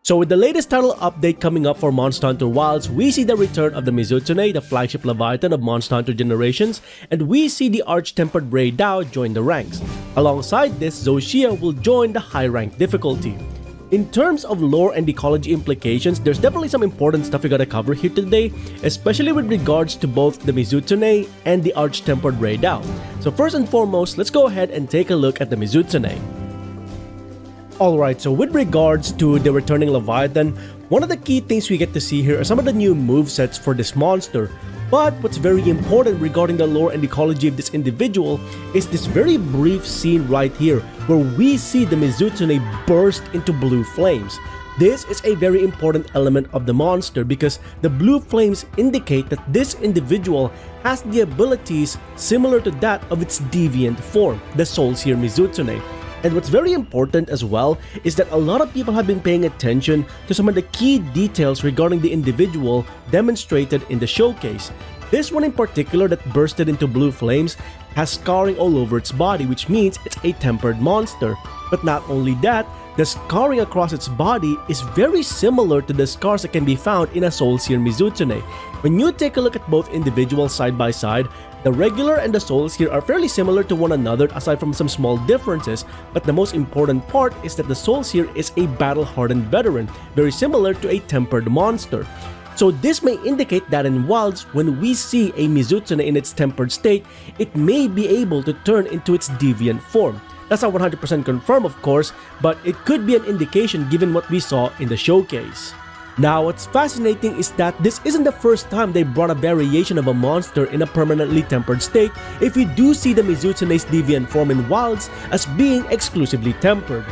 So with the latest title update coming up for Monster Hunter Wilds, we see the return of the Mizutsune, the flagship Leviathan of Monster Hunter Generations, and we see the Arch-Tempered Rey Dau join the ranks. Alongside this, Zoshia will join the high rank difficulty. In terms of lore and ecology implications, there's definitely some important stuff we gotta cover here today, especially with regards to both the Mizutsune and the Arch-Tempered Rey Dau. So first and foremost, let's go ahead and take a look at the Mizutsune. Alright, so with regards to the returning Leviathan, one of the key things we get to see here are some of the new movesets for this monster. But what's very important regarding the lore and ecology of this individual is this very brief scene right here where we see the Mizutsune burst into blue flames. This is a very important element of the monster because the blue flames indicate that this individual has the abilities similar to that of its deviant form, the Soulseer Mizutsune. And what's very important as well is that a lot of people have been paying attention to some of the key details regarding the individual demonstrated in the showcase. This one in particular that bursted into blue flames has scarring all over its body, which means it's a tempered monster. But not only that, the scarring across its body is very similar to the scars that can be found in a Soulseer Mizutsune. When you take a look at both individuals side by side, the regular and the Soulseer are fairly similar to one another aside from some small differences, but the most important part is that the Soulseer is a battle-hardened veteran, very similar to a tempered monster. So this may indicate that in Wilds, when we see a Mizutsune in its tempered state, it may be able to turn into its deviant form. That's not 100% confirmed of course, but it could be an indication given what we saw in the showcase. Now what's fascinating is that this isn't the first time they brought a variation of a monster in a permanently tempered state if we do see the Mizutsune's deviant form in Wilds as being exclusively tempered.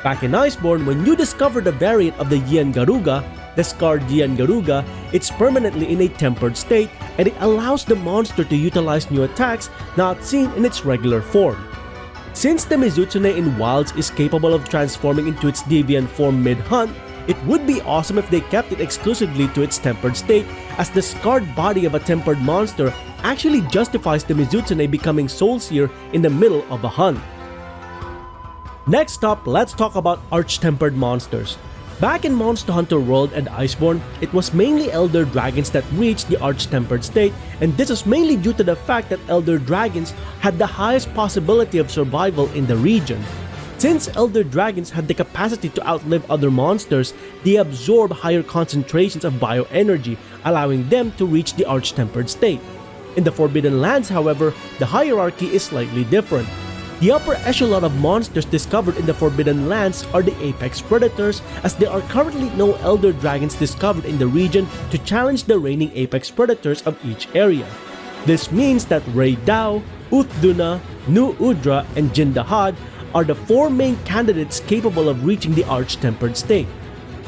Back in Iceborne, when you discover the variant of the Yian Garuga, the scarred Yian Garuga, it's permanently in a tempered state and it allows the monster to utilize new attacks not seen in its regular form. Since the Mizutsune in Wilds is capable of transforming into its deviant form mid-hunt, it would be awesome if they kept it exclusively to its tempered state, as the scarred body of a tempered monster actually justifies the Mizutsune becoming Soulseer in the middle of a hunt. Next up, let's talk about Arch-Tempered monsters. Back in Monster Hunter World and Iceborne, it was mainly Elder Dragons that reached the Arch-Tempered state, and this was mainly due to the fact that Elder Dragons had the highest possibility of survival in the region. Since Elder Dragons had the capacity to outlive other monsters, they absorb higher concentrations of bioenergy, allowing them to reach the Arch-Tempered state. In the Forbidden Lands, however, the hierarchy is slightly different. The upper echelon of monsters discovered in the Forbidden Lands are the Apex Predators, as there are currently no Elder Dragons discovered in the region to challenge the reigning Apex Predators of each area. This means that Rey Dau, Uthduna, Nu Udra, and Jindahad are the four main candidates capable of reaching the Arch-Tempered state.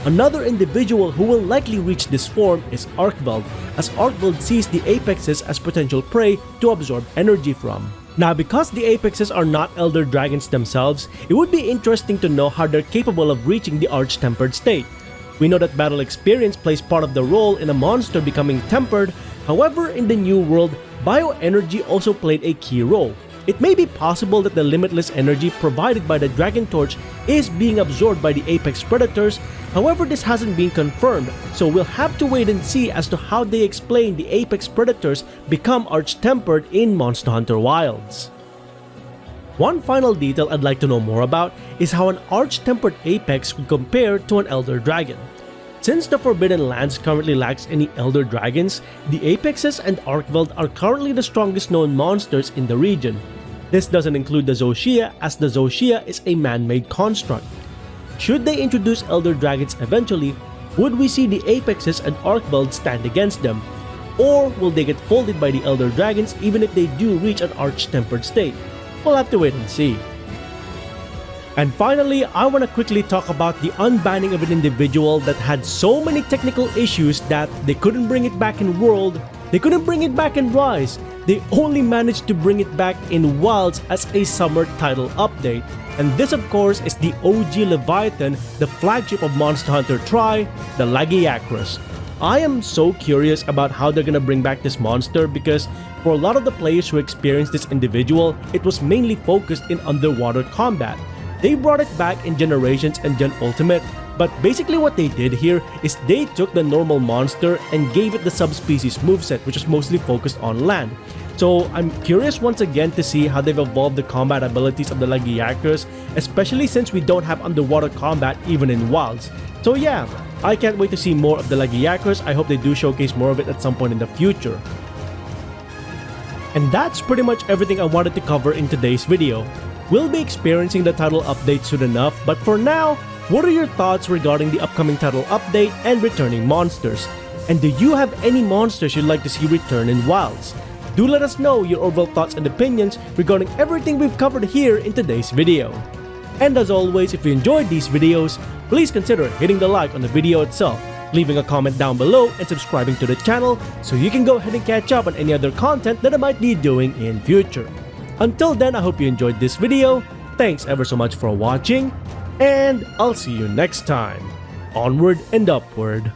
Another individual who will likely reach this form is Arkveld, as Arkveld sees the Apexes as potential prey to absorb energy from. Now, because the Apexes are not Elder Dragons themselves, it would be interesting to know how they're capable of reaching the Arch-Tempered state. We know that battle experience plays part of the role in a monster becoming tempered, however in the New World, bioenergy also played a key role. It may be possible that the limitless energy provided by the Dragon Torch is being absorbed by the Apex Predators, however this hasn't been confirmed, so we'll have to wait and see as to how they explain the Apex Predators become Arch-Tempered in Monster Hunter Wilds. One final detail I'd like to know more about is how an Arch-Tempered Apex would compare to an Elder Dragon. Since the Forbidden Lands currently lacks any Elder Dragons, the Apexes and Arkveld are currently the strongest known monsters in the region. This doesn't include the Zoshia, as the Zoshia is a man-made construct. Should they introduce Elder Dragons eventually, would we see the Apexes and Arkveld stand against them? Or will they get folded by the Elder Dragons even if they do reach an Arch-Tempered state? We'll have to wait and see. And finally, I want to quickly talk about the unbanning of an individual that had so many technical issues that they couldn't bring it back in World, they couldn't bring it back in Rise, they only managed to bring it back in Wilds as a summer title update. And this of course is the OG Leviathan, the flagship of Monster Hunter Tri, the Lagiacrus. I am so curious about how they're gonna bring back this monster because for a lot of the players who experienced this individual, it was mainly focused in underwater combat. They brought it back in Generations and Gen Ultimate, But basically what they did here is they took the normal monster and gave it the subspecies moveset, which is mostly focused on land. So I'm curious once again to see how they've evolved the combat abilities of the Lagiacrus, especially since we don't have underwater combat even in Wilds. So yeah, I can't wait to see more of the Lagiacrus. I hope they do showcase more of it at some point in the future. And that's pretty much everything I wanted to cover in today's video. We'll be experiencing the title update soon enough, but for now, what are your thoughts regarding the upcoming title update and returning monsters? And do you have any monsters you'd like to see return in Wilds? Do let us know your overall thoughts and opinions regarding everything we've covered here in today's video. And as always, if you enjoyed these videos, please consider hitting the like on the video itself, leaving a comment down below, and subscribing to the channel so you can go ahead and catch up on any other content that I might be doing in future. Until then, I hope you enjoyed this video. Thanks ever so much for watching, and I'll see you next time. Onward and upward.